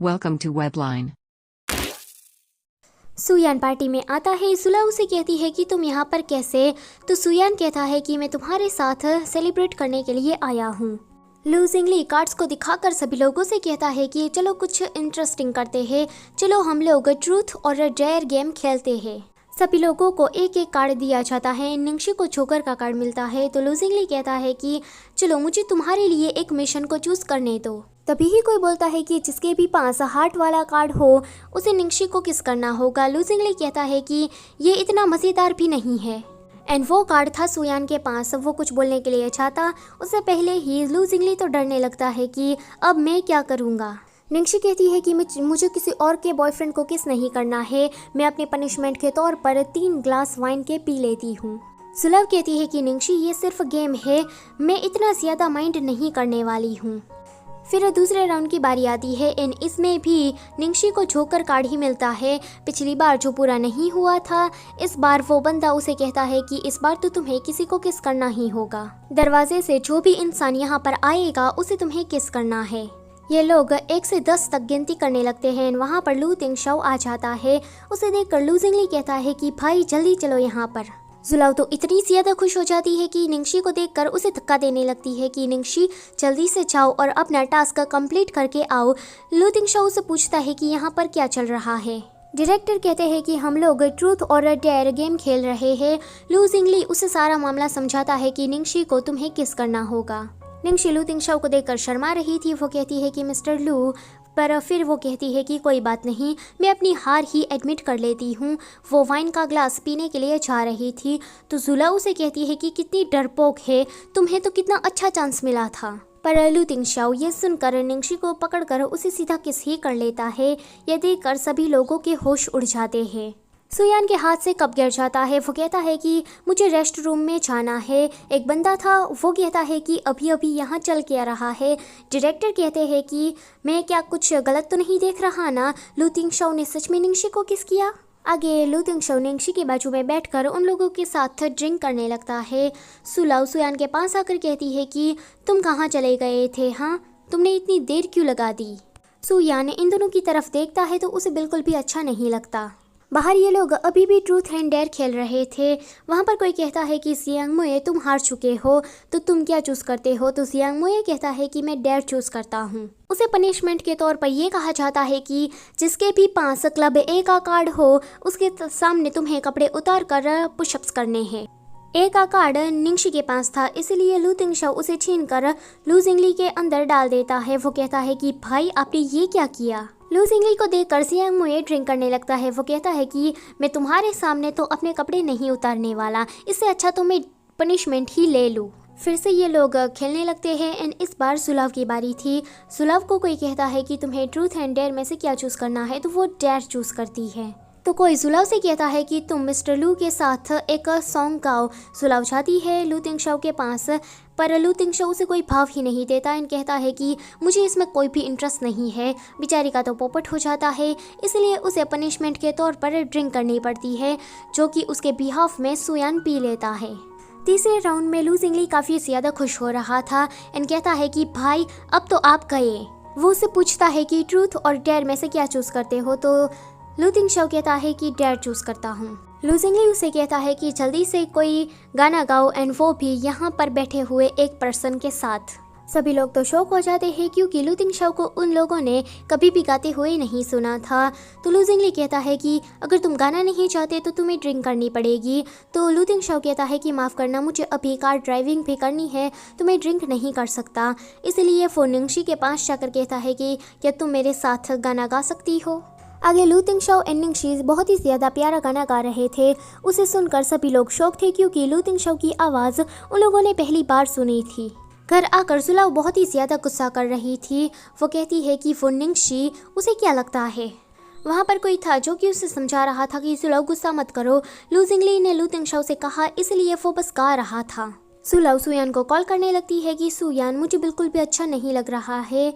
Welcome to Webline. सुयान party में आता है। सुला उसे कहती है कि तुम यहाँ पर कैसे। तो सुयान कहता है कि मैं तुम्हारे साथ सेलिब्रेट करने के लिए आया हूँ। लू जिंगली कार्ड्स को दिखाकर सभी लोगों से कहता है कि चलो कुछ इंटरेस्टिंग करते हैं, चलो हम लोग ट्रूथ और डेयर गेम खेलते हैं। सभी लोगों को एक एक कार्ड दिया जाता है। निंगशी को जोकर का कार्ड मिलता है तो लू जिंगली कहता है कि चलो मुझे तुम्हारे लिए एक मिशन को चूज करने दो। तभी ही कोई बोलता है कि जिसके भी पास हार्ट वाला कार्ड हो उसे निंगशी को किस करना होगा। लू जिंगली कहता है कि ये इतना मज़ेदार भी नहीं है। एंड वो कार्ड था सुयान के पास। वो कुछ बोलने के लिए चाहता, उससे पहले ही लू जिंगली तो डरने लगता है कि अब मैं क्या करूँगा। निंगशी कहती है कि मुझे किसी और के बॉयफ्रेंड को किस नहीं करना है। मैं अपने पनिशमेंट के तौर पर 3 ग्लास वाइन के पी लेती हूँ। सुलभ कहती है कि निंगशी ये सिर्फ गेम है, मैं इतना ज़्यादा माइंड नहीं करने वाली हूँ। फिर दूसरे राउंड की बारी आती है एंड इसमें भी निंगशी को जोकर कार्ड ही मिलता है। पिछली बार जो पूरा नहीं हुआ था, इस बार वो बंदा उसे कहता है कि इस बार तो तुम्हें किसी को किस करना ही होगा। दरवाजे से जो भी इंसान यहाँ पर आएगा उसे तुम्हें किस करना है। ये लोग 1 से 10 तक गिनती करने लगते हैं। वहाँ पर लू तिंगशाओ आ जाता है। उसे देखकर लू जिंगली कहता है कि भाई जल्दी चलो यहाँ पर। जुलाओ तो इतनी ज़्यादा खुश हो जाती है कि निंगशी को देखकर उसे धक्का देने लगती है कि निंगशी जल्दी से जाओ और अपना टास्क कंप्लीट करके आओ। लू तिंगशाओ से पूछता है कि यहाँ पर क्या चल रहा है। डायरेक्टर कहते हैं कि हम लोग ट्रूथ और डेयर गेम खेल रहे हैं। लू जिंगली उसे सारा मामला समझाता है कि निंगशी को तुम्हें किस करना होगा। निंगशी लू तिंगशाओ को देखकर शर्मा रही थी। वो कहती है कि मिस्टर लू, पर फिर वो कहती है कि कोई बात नहीं, मैं अपनी हार ही एडमिट कर लेती हूँ। वो वाइन का ग्लास पीने के लिए जा रही थी तो जुला उसे कहती है कि कितनी डरपोक है, तुम्हें तो कितना अच्छा चांस मिला था। पर लू तिंगशाओ ये सुनकर निंगशी को पकड़कर उसे सीधा किस ही कर लेता है। ये देखकर सभी लोगों के होश उड़ जाते हैं। सुयान के हाथ से कप गिर जाता है। वो कहता है कि मुझे रेस्ट रूम में जाना है। एक बंदा था, वो कहता है कि अभी अभी यहाँ चल के आ रहा है। डायरेक्टर कहते हैं कि मैं क्या कुछ गलत तो नहीं देख रहा ना, लू तिंगशाओ ने सच में निंगशी को किस किया। आगे लू तिंगशाओ निंगशी के बाजू में बैठकर उन लोगों के साथ ड्रिंक करने लगता है। सुलाओ सुयान के पास आकर कहती है कि तुम कहाँ चले गए थे, हाँ तुमने इतनी देर क्यों लगा दी। सुयान इन दोनों की तरफ देखता है तो उसे बिल्कुल भी अच्छा नहीं लगता। बाहर ये लोग अभी भी ट्रूथ एंड डेयर खेल रहे थे। वहाँ पर कोई कहता है कि जियांग मुए तुम हार चुके हो तो तुम क्या चूज़ करते हो। तो जियांग मुए कहता है कि मैं डेयर चूज़ करता हूँ। उसे पनिशमेंट के तौर पर यह कहा जाता है कि जिसके भी पास क्लब ए का कार्ड हो उसके सामने तुम्हें कपड़े उतार कर पुशअप्स करने हैं। ए का कार्ड निंगशी के पास था, इसलिए लू तिंगशाओ उसे छीनकर लू जिंगली के अंदर डाल देता है। वो कहता है कि भाई आपने ये क्या किया। लू जिंगली को देखकर जियांग मुए ड्रिंक करने लगता है। वो कहता है कि मैं तुम्हारे सामने तो अपने कपड़े नहीं उतारने वाला, इससे अच्छा तो मैं पनिशमेंट ही ले लूँ। फिर से ये लोग खेलने लगते हैं एंड इस बार सुलभ की बारी थी। सुलभ को कोई कहता है कि तुम्हें ट्रूथ एंड डेयर में से क्या चूज़ करना है तो वो डेयर चूज़ करती है। तो कोई सुलभ से कहता है कि तुम मिस्टर लू के साथ एक सॉन्ग गाओ। सुलभ जाती है लू तिंगशाओ के पास, पर लू तिंगशाओ उसे कोई भाव ही नहीं देता एंड कहता है कि मुझे इसमें कोई भी इंटरेस्ट नहीं है। बेचारी का तो पोपट हो जाता है, इसलिए उसे पनिशमेंट के तौर पर ड्रिंक करनी पड़ती है, जो कि उसके बिहाफ में सुयान पी लेता है। तीसरे राउंड में लू जिंगली काफ़ी ज़्यादा खुश हो रहा था एंड कहता है कि भाई अब तो आप गए। वो उससे पूछता है कि ट्रूथ और डेयर में से क्या चूज़ करते हो। तो लू तिंगशाओ कहता है कि डेयर चूज़ करता हूँ। लू जिंगली उसे कहता है कि जल्दी से कोई गाना गाओ एंड वो भी यहाँ पर बैठे हुए एक पर्सन के साथ। सभी लोग तो शौक हो जाते हैं क्योंकि लू तिंगशाओ को उन लोगों ने कभी भी गाते हुए नहीं सुना था। तो लू जिंगली कहता है कि अगर तुम गाना नहीं चाहते तो तुम्हें ड्रिंक करनी पड़ेगी। तो लू तिंगशाओ कहता है कि माफ़ करना, मुझे अभी कार ड्राइविंग भी करनी है तो मैं ड्रिंक नहीं कर सकता। इसलिए वो निंगशी के पास जाकर कहता है कि क्या तुम मेरे साथ गाना गा सकती हो। आगे लू तिंगशाओ एंड निंगशी बहुत ही ज़्यादा प्यारा गाना गा रहे थे। उसे सुनकर सभी लोग शौक थे क्योंकि लू तिंगशाओ की आवाज़ उन लोगों ने पहली बार सुनी थी। घर आकर जुलाओ बहुत ही ज़्यादा गुस्सा कर रही थी। वो कहती है कि वो निंगशी, उसे क्या लगता है। वहाँ पर कोई था जो कि उसे समझा रहा था कि जुलाओ गुस्सा मत करो। लू जिंगली ने लू तिंगशाओ से कहा, इसलिए वो बस गा रहा था। जुलाओ सुयान को कॉल करने लगती है कि सुयान मुझे बिल्कुल भी अच्छा नहीं लग रहा है।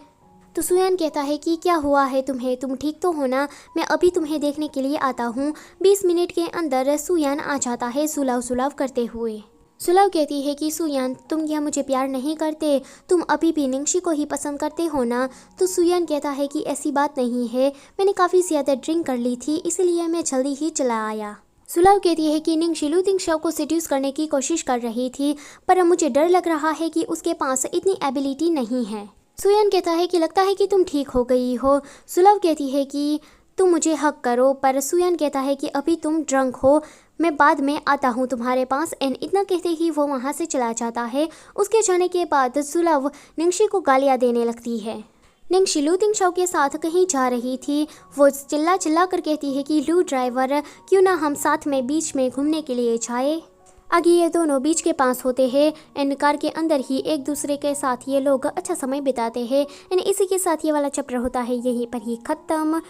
तो सुयान कहता है कि क्या हुआ है तुम्हें, तुम ठीक तो हो ना, मैं अभी तुम्हें देखने के लिए आता हूँ। 20 मिनट के अंदर सुयान आ जाता है सुलाव सुलाव करते हुए। सुलव कहती है कि सुयान तुम यह मुझे प्यार नहीं करते, तुम अभी भी निंगशी को ही पसंद करते हो ना। तो सुयान कहता है कि ऐसी बात नहीं है, मैंने काफ़ी ज़्यादा ड्रिंक कर ली थी इसलिए मैं जल्दी ही चला आया। सुलव कहती है कि निंगशी लू तिंगशाओ को सेड्यूस करने की कोशिश कर रही थी, पर अब मुझे डर लग रहा है कि उसके पास इतनी एबिलिटी नहीं है। सुयान कहता है कि लगता है कि तुम ठीक हो गई हो। सुलव कहती है कि तुम मुझे हक करो, पर सुयान कहता है कि अभी तुम ड्रंक हो, मैं बाद में आता हूँ तुम्हारे पास। एंड इतना कहते ही वो वहाँ से चला जाता है। उसके जाने के बाद सुलव निंगशी को गालियाँ देने लगती है। निंगशी लू तिंगशाओ के साथ कहीं जा रही थी। वो चिल्ला चिल्ला कर कहती है कि लू ड्राइवर, क्यों ना हम साथ में बीच में घूमने के लिए जाए। आगे ये दोनों बीच के पास होते हैं एंड कार के अंदर ही एक दूसरे के साथ ये लोग अच्छा समय बिताते हैं। एंड इसी के साथ ये वाला चैप्टर होता है यहीं पर ही ख़त्म।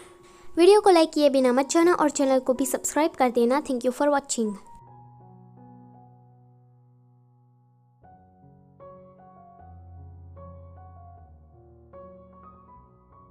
वीडियो को लाइक किए बिना मत जाना और चैनल को भी सब्सक्राइब कर देना। Thank you for watching.